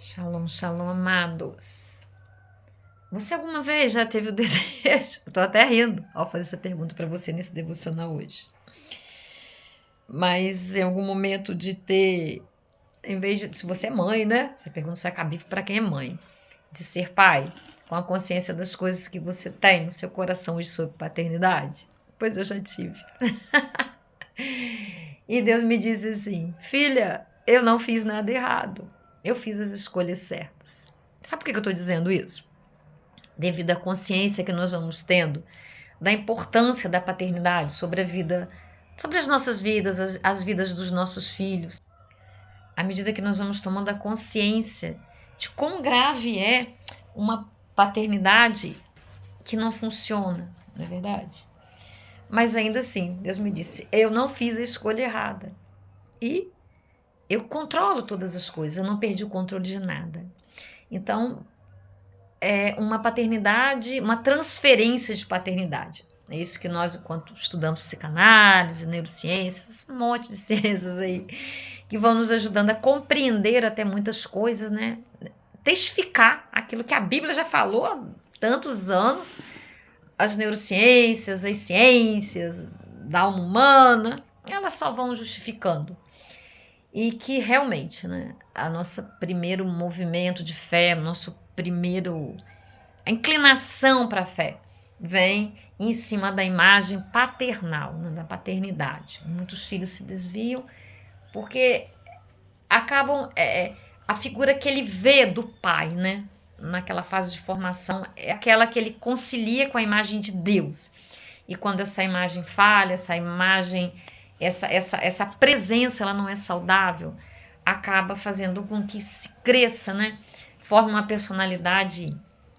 Shalom, shalom, amados. Você alguma vez já teve o desejo? Eu tô até rindo ao fazer essa pergunta para você nesse devocional hoje. Mas em algum momento de ter, em vez de, se você é mãe, né? Você pergunta se é cabível para quem é mãe. De ser pai, com a consciência das coisas que você tem no seu coração hoje sobre paternidade. Pois eu já tive. E Deus me diz assim: filha, eu não fiz nada errado. Eu fiz as escolhas certas. Sabe por que eu estou dizendo isso? Devido à consciência que nós vamos tendo da importância da paternidade sobre a vida, sobre as nossas vidas, as vidas dos nossos filhos. À medida que nós vamos tomando a consciência de quão grave é uma paternidade que não funciona, não é verdade? Mas ainda assim, Deus me disse: eu não fiz a escolha errada. E eu controlo todas as coisas, eu não perdi o controle de nada. Então, é uma paternidade, uma transferência de paternidade. É isso que nós, enquanto estudamos psicanálise, neurociências, um monte de ciências aí, que vão nos ajudando a compreender até muitas coisas, né? Testificar aquilo que a Bíblia já falou há tantos anos, as neurociências, as ciências da alma humana, elas só vão justificando. E que realmente, né, a nosso primeiro movimento de fé, a inclinação para a fé, vem em cima da imagem paternal, né, da paternidade. Muitos filhos se desviam porque acabam, a figura que ele vê do pai, né, naquela fase de formação, é aquela que ele concilia com a imagem de Deus. E quando essa imagem falha, essa imagem, essa presença, ela não é saudável, acaba fazendo com que se cresça, né? Forma uma personalidade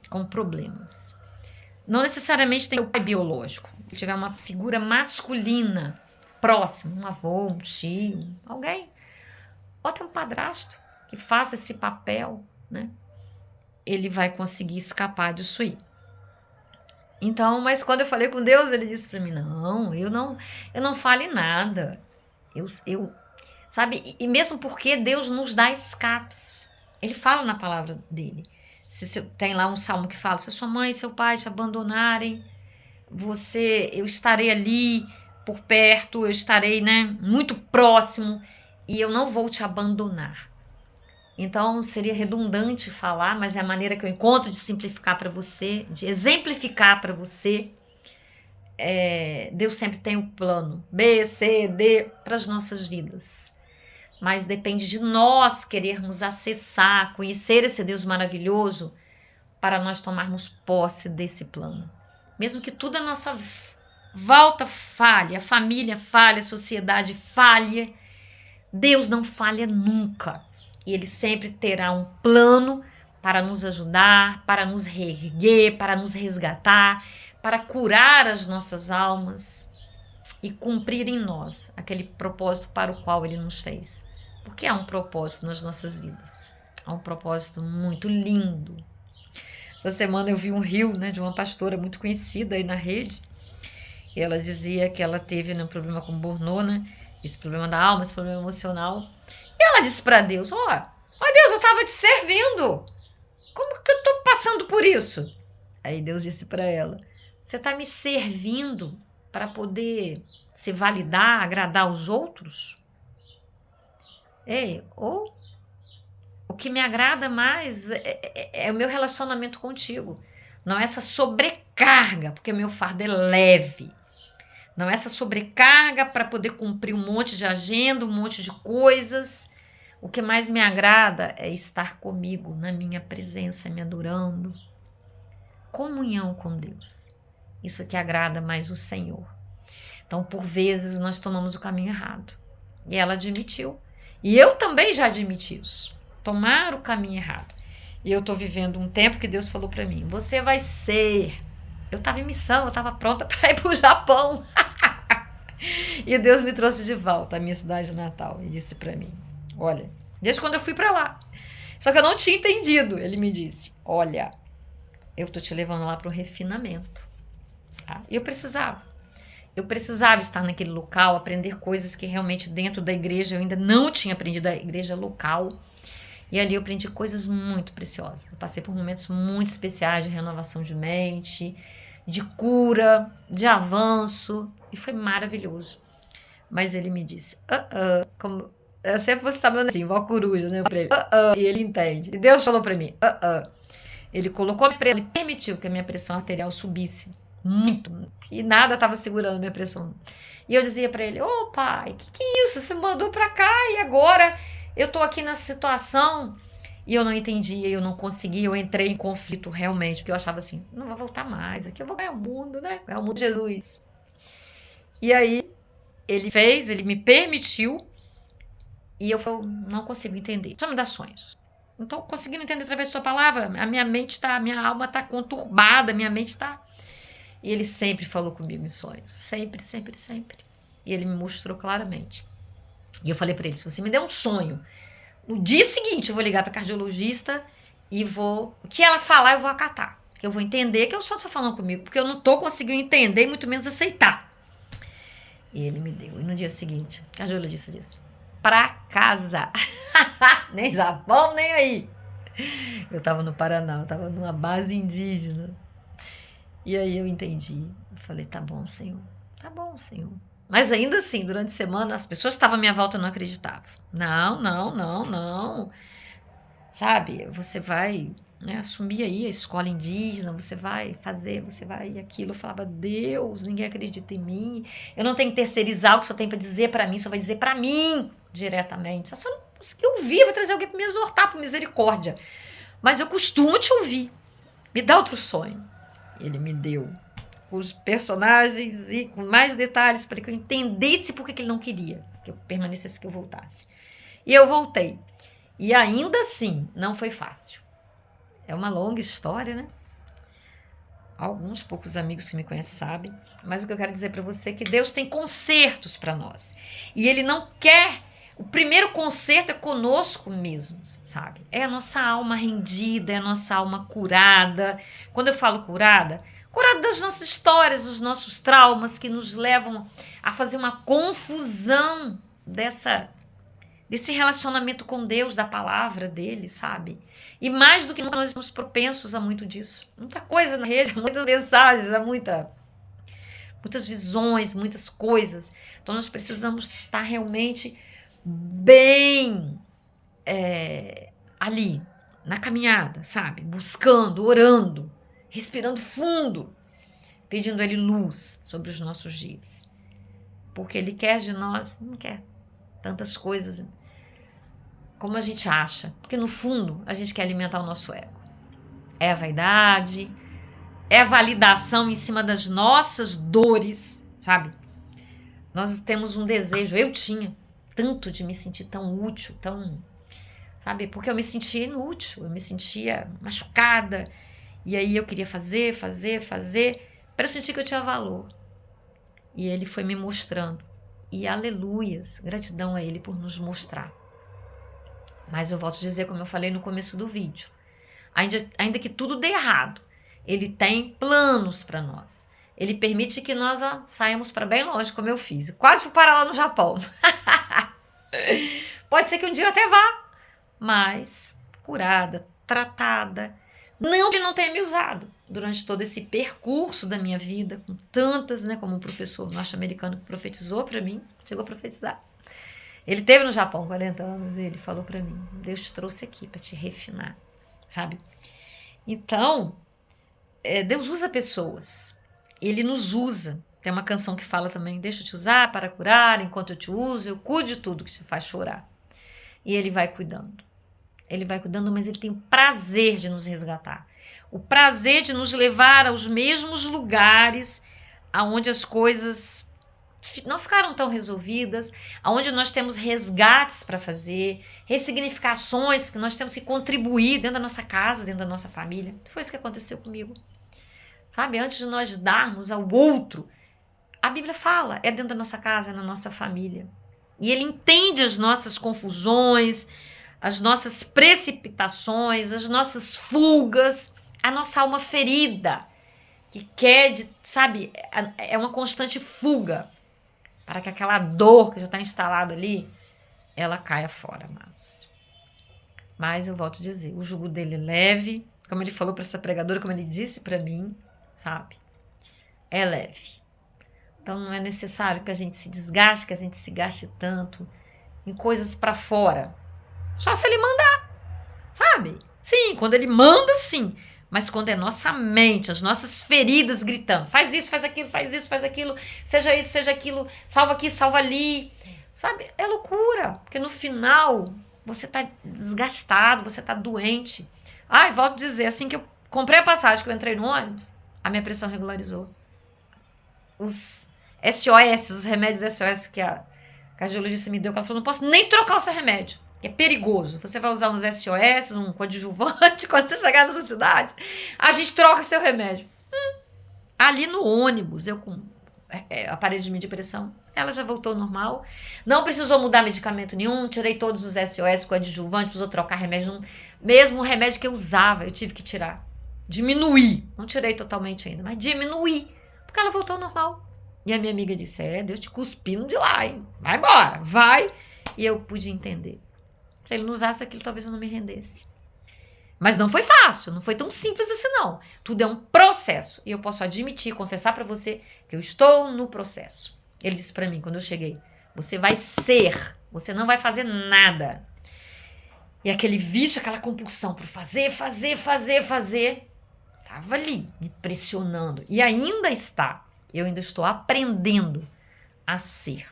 com problemas. Não necessariamente tem o pai biológico. Se tiver uma figura masculina próxima, um avô, um tio, alguém, ou até um padrasto que faça esse papel, né? Ele vai conseguir escapar disso aí. Então, mas quando eu falei com Deus, ele disse para mim: não, eu não falo em nada. Sabe? E mesmo porque Deus nos dá escapes. Ele fala na palavra dele. Tem lá um salmo que fala: se sua mãe e seu pai te abandonarem, eu estarei ali por perto, eu estarei, né, muito próximo e eu não vou te abandonar. Então seria redundante falar, mas é a maneira que eu encontro de simplificar para você, de exemplificar para você. Deus sempre tem um plano B, C, D para as nossas vidas. Mas depende de nós querermos acessar, conhecer esse Deus maravilhoso para nós tomarmos posse desse plano. Mesmo que tudo à nossa volta falhe, a família falhe, a sociedade falhe, Deus não falha nunca. E Ele sempre terá um plano para nos ajudar, para nos reerguer, para nos resgatar, para curar as nossas almas e cumprir em nós aquele propósito para o qual Ele nos fez. Porque há um propósito nas nossas vidas. Há um propósito muito lindo. Essa semana eu vi um reel, né, de uma pastora muito conhecida aí na rede. E ela dizia que ela teve um problema com burnout, né? Esse problema da alma, esse problema emocional. E ela disse para Deus: ó Deus, eu estava te servindo. Como que eu estou passando por isso? Aí Deus disse para ela: você está me servindo para poder se validar, agradar os outros? Ou o que me agrada mais é o meu relacionamento contigo. Não é essa sobrecarga, porque meu fardo é leve. Não é essa sobrecarga para poder cumprir um monte de agenda, um monte de coisas. O que mais me agrada é estar comigo, na minha presença, me adorando. Comunhão com Deus. Isso que agrada mais o Senhor. Então, por vezes, nós tomamos o caminho errado. E ela admitiu. E eu também já admiti isso. Tomar o caminho errado. E eu estou vivendo um tempo que Deus falou para mim: você vai ser. Eu estava em missão, eu estava pronta para ir para o Japão. E Deus me trouxe de volta à minha cidade natal e disse para mim: olha, desde quando eu fui para lá. Só que eu não tinha entendido. Ele me disse: olha, eu estou te levando lá para o refinamento. Tá? E eu precisava estar naquele local, aprender coisas que realmente dentro da igreja eu ainda não tinha aprendido, a igreja local. E ali eu aprendi coisas muito preciosas. Eu passei por momentos muito especiais de renovação de mente, de cura, de avanço, e foi maravilhoso. Mas ele me disse, como eu sempre vou citar meu netinho, igual coruja, né? Pra ele, e ele entende. E Deus falou pra mim, Ele colocou a pressão, ele permitiu que a minha pressão arterial subisse muito, e nada estava segurando a minha pressão. E eu dizia pra ele, ô pai, que é isso? Você mandou pra cá e agora eu tô aqui nessa situação. E eu não entendia, eu não conseguia, eu entrei em conflito realmente, porque eu achava assim, não vou voltar mais, aqui eu vou ganhar o mundo, né? Ganhar o mundo de Jesus. E aí, ele me permitiu, e eu não consigo entender. Só me dá sonhos. Não estou conseguindo entender através da sua palavra. A minha alma está conturbada, minha mente está... E ele sempre falou comigo em sonhos. Sempre, sempre, sempre. E ele me mostrou claramente. E eu falei para ele, se você me der um sonho, no dia seguinte eu vou ligar para a cardiologista e vou... O que ela falar eu vou acatar. Eu vou entender que eu só estou falando comigo, porque eu não estou conseguindo entender e muito menos aceitar. E ele me deu. E no dia seguinte, a cardiologista disse, pra casa. Nem Japão, nem aí. Eu tava no Paraná, eu tava numa base indígena. E aí eu entendi. Eu falei, tá bom, Senhor. Tá bom, Senhor. Mas ainda assim, durante a semana, as pessoas que estavam à minha volta não acreditavam. Não. Sabe, você vai, né, assumir aí a escola indígena, você vai fazer, você vai aquilo. Eu falava, Deus, ninguém acredita em mim. Eu não tenho que terceirizar o que o Senhor tem para dizer para mim, só vai dizer para mim diretamente. Só se eu não conseguir ouvir, vai trazer alguém para me exortar, por misericórdia. Mas eu costumo te ouvir. Me dá outro sonho. Ele me deu os personagens e com mais detalhes para que eu entendesse por que ele não queria que eu permanecesse, que eu voltasse. E eu voltei. E ainda assim, não foi fácil. É uma longa história, né? Alguns poucos amigos que me conhecem sabem. Mas o que eu quero dizer para você é que Deus tem consertos para nós. E Ele não quer... O primeiro conserto é conosco mesmos, sabe? É a nossa alma rendida, é a nossa alma curada. Quando eu falo curada das nossas histórias, dos nossos traumas que nos levam a fazer uma confusão desse relacionamento com Deus, da palavra dele, sabe? E mais do que nós estamos propensos a muito disso. Muita coisa na rede, muitas mensagens, muitas visões, muitas coisas. Então nós precisamos estar realmente bem ali, na caminhada, sabe? Buscando, orando, respirando fundo, pedindo a Ele luz sobre os nossos dias. Porque Ele quer de nós, não quer tantas coisas como a gente acha. Porque no fundo a gente quer alimentar o nosso ego. É a vaidade, é a validação em cima das nossas dores, sabe? Nós temos um desejo, eu tinha tanto de me sentir tão útil, sabe? Porque eu me sentia inútil, eu me sentia machucada. E aí eu queria fazer, para eu sentir que eu tinha valor. E ele foi me mostrando. E aleluias, gratidão a ele por nos mostrar. Mas eu volto a dizer, como eu falei no começo do vídeo, ainda que tudo dê errado, ele tem planos para nós. Ele permite que nós saímos para bem longe, como eu fiz. Quase fui parar lá no Japão. Pode ser que um dia eu até vá, mas curada, tratada. Não que ele não tenha me usado durante todo esse percurso da minha vida, com tantas, né, como um professor norte-americano que profetizou para mim, chegou a profetizar. Ele esteve no Japão 40 anos e ele falou para mim, Deus te trouxe aqui para te refinar, sabe? Então, Deus usa pessoas, Ele nos usa. Tem uma canção que fala também, deixa eu te usar para curar, enquanto eu te uso, eu cuido de tudo que te faz chorar. E Ele vai cuidando. Ele vai cuidando, mas Ele tem o prazer de nos resgatar. O prazer de nos levar aos mesmos lugares onde as coisas não ficaram tão resolvidas, onde nós temos resgates para fazer, ressignificações que nós temos que contribuir dentro da nossa casa, dentro da nossa família. Foi isso que aconteceu comigo. Sabe, antes de nós darmos ao outro, a Bíblia fala, é dentro da nossa casa, é na nossa família. E Ele entende as nossas confusões, as nossas precipitações, as nossas fugas, a nossa alma ferida, que quer, sabe, é uma constante fuga, para que aquela dor que já está instalada ali, ela caia fora, amados. Mas eu volto a dizer, o jugo dele é leve, como ele falou para essa pregadora, como ele disse para mim, sabe? É leve. Então não é necessário que a gente se desgaste, que a gente se gaste tanto em coisas para fora. Só se ele mandar, sabe? Sim, quando ele manda, sim. Mas quando é nossa mente, as nossas feridas gritando, faz isso, faz aquilo, faz isso, faz aquilo, seja isso, seja aquilo, salva aqui, salva ali, sabe? É loucura, porque no final você tá desgastado, você tá doente. Ai, volto a dizer, assim que eu comprei a passagem, que eu entrei no ônibus, a minha pressão regularizou. Os SOS, os remédios SOS que a cardiologista me deu, que ela falou, não posso nem trocar o seu remédio. É perigoso. Você vai usar uns SOS, um coadjuvante, quando você chegar na sua cidade, a gente troca seu remédio. Ali no ônibus, eu com aparelho de medir pressão, ela já voltou ao normal. Não precisou mudar medicamento nenhum, tirei todos os SOS, coadjuvante, precisou trocar remédio. Mesmo o remédio que eu usava, eu tive que tirar. Diminuir. Não tirei totalmente ainda, mas diminuir. Porque ela voltou ao normal. E a minha amiga disse, Deus te cuspindo de lá, hein? Vai embora, vai. E eu pude entender. Se ele não usasse aquilo, talvez eu não me rendesse. Mas não foi fácil, não foi tão simples assim não. Tudo é um processo. E eu posso admitir, confessar para você que eu estou no processo. Ele disse para mim, quando eu cheguei, você vai ser, você não vai fazer nada. E aquele vício, aquela compulsão por fazer, estava ali, me pressionando. E ainda está. Eu ainda estou aprendendo a ser.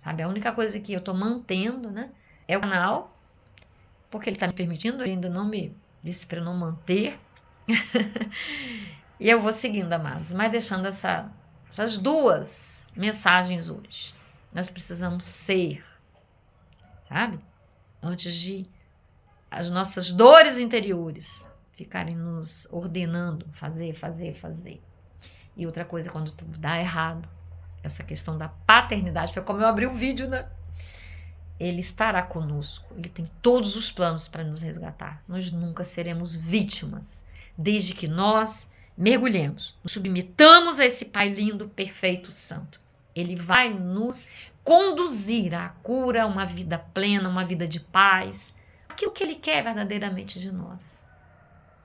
Sabe, a única coisa que eu estou mantendo, né? É o canal, porque ele está me permitindo, ele ainda não me disse para eu não manter. E eu vou seguindo, amados, mas deixando essas duas mensagens hoje. Nós precisamos ser, sabe? Antes de as nossas dores interiores ficarem nos ordenando fazer. E outra coisa, quando tudo dá errado, essa questão da paternidade, foi como eu abri o vídeo, né? Ele estará conosco, ele tem todos os planos para nos resgatar. Nós nunca seremos vítimas, desde que nós mergulhemos, nos submetamos a esse Pai lindo, perfeito, santo. Ele vai nos conduzir à cura, a uma vida plena, uma vida de paz, aquilo que ele quer verdadeiramente de nós.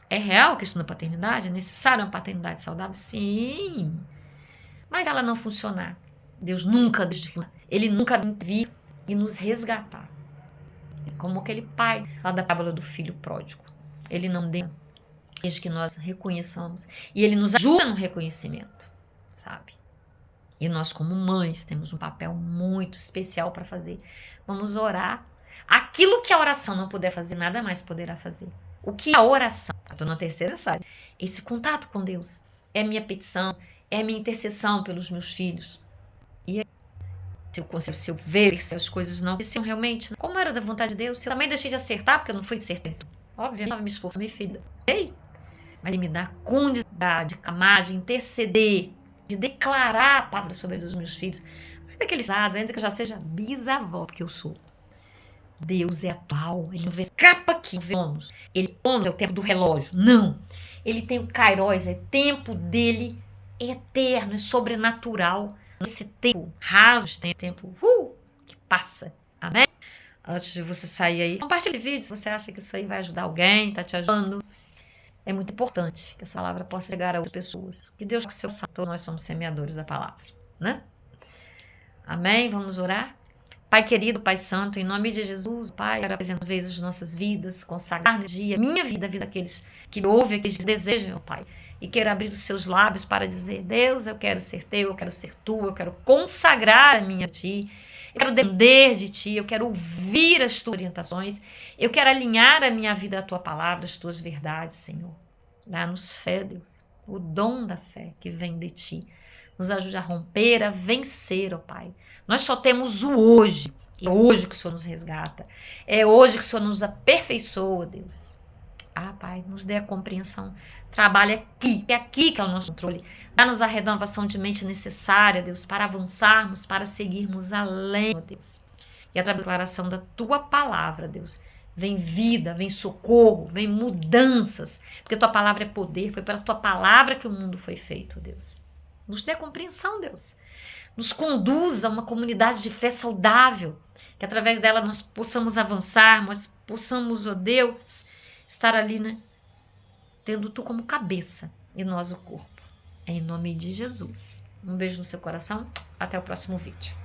É real a questão da paternidade? É necessário uma paternidade saudável? Sim. Mas ela não funcionar. Deus nunca deixa de funcionar. Ele nunca vir e nos resgatar. Como aquele pai lá da parábola do filho pródigo. Ele não deixa desde que nós reconheçamos. E ele nos ajuda no reconhecimento, sabe? E nós, como mães, temos um papel muito especial para fazer. Vamos orar. Aquilo que a oração não puder fazer, nada mais poderá fazer. O que a oração, estou na terceira mensagem, esse contato com Deus é minha petição, é minha intercessão pelos meus filhos. E aí, se eu ver se as coisas não aconteciam realmente, como era da vontade de Deus, se eu também deixei de acertar, porque eu não fui acertar. Obviamente, eu estava me esforçando, minha filha. Mas ele me dá condição de clamar, de interceder, de declarar a palavra sobre os meus filhos. Ainda que eles ainda que eu já seja bisavó, porque eu sou. Deus é atual, ele não vê capa aqui, ele é o tempo do relógio, não, ele tem o Kairos, é tempo dele, é eterno, é sobrenatural, esse tempo raso, tem tempo que passa, amém? Antes de você sair aí, compartilhe esse vídeo, se você acha que isso aí vai ajudar alguém, está te ajudando, é muito importante que essa palavra possa chegar a outras pessoas, que Deus, que seu santo, nós somos semeadores da palavra, né? Amém? Vamos orar? Pai querido, Pai santo, em nome de Jesus, Pai, quero apresentar vezes as nossas vidas, consagrar no dia, minha vida, a vida daqueles que ouvem, aqueles que desejam, Pai, e quero abrir os seus lábios para dizer, Deus, eu quero ser teu, eu quero ser tua, eu quero consagrar a minha a ti, eu quero depender de ti, eu quero ouvir as tuas orientações, eu quero alinhar a minha vida à tua palavra, às tuas verdades, Senhor. Dá-nos fé, Deus, o dom da fé que vem de ti. Nos ajude a romper, a vencer, ó Pai. Nós só temos o hoje. É hoje que o Senhor nos resgata. É hoje que o Senhor nos aperfeiçoa, Deus. Pai, nos dê a compreensão. Trabalhe aqui. É aqui que é o nosso controle. Dá-nos a renovação de mente necessária, Deus, para avançarmos, para seguirmos além, ó Deus. E através da declaração da Tua palavra, Deus, vem vida, vem socorro, vem mudanças. Porque a Tua palavra é poder. Foi pela Tua palavra que o mundo foi feito, Deus. Nos dê a compreensão, Deus. Nos conduza a uma comunidade de fé saudável. que através dela nós possamos avançar, nós possamos, ó Deus, estar ali, né? Tendo tu como cabeça e nós o corpo. Em nome de Jesus. Um beijo no seu coração. Até o próximo vídeo.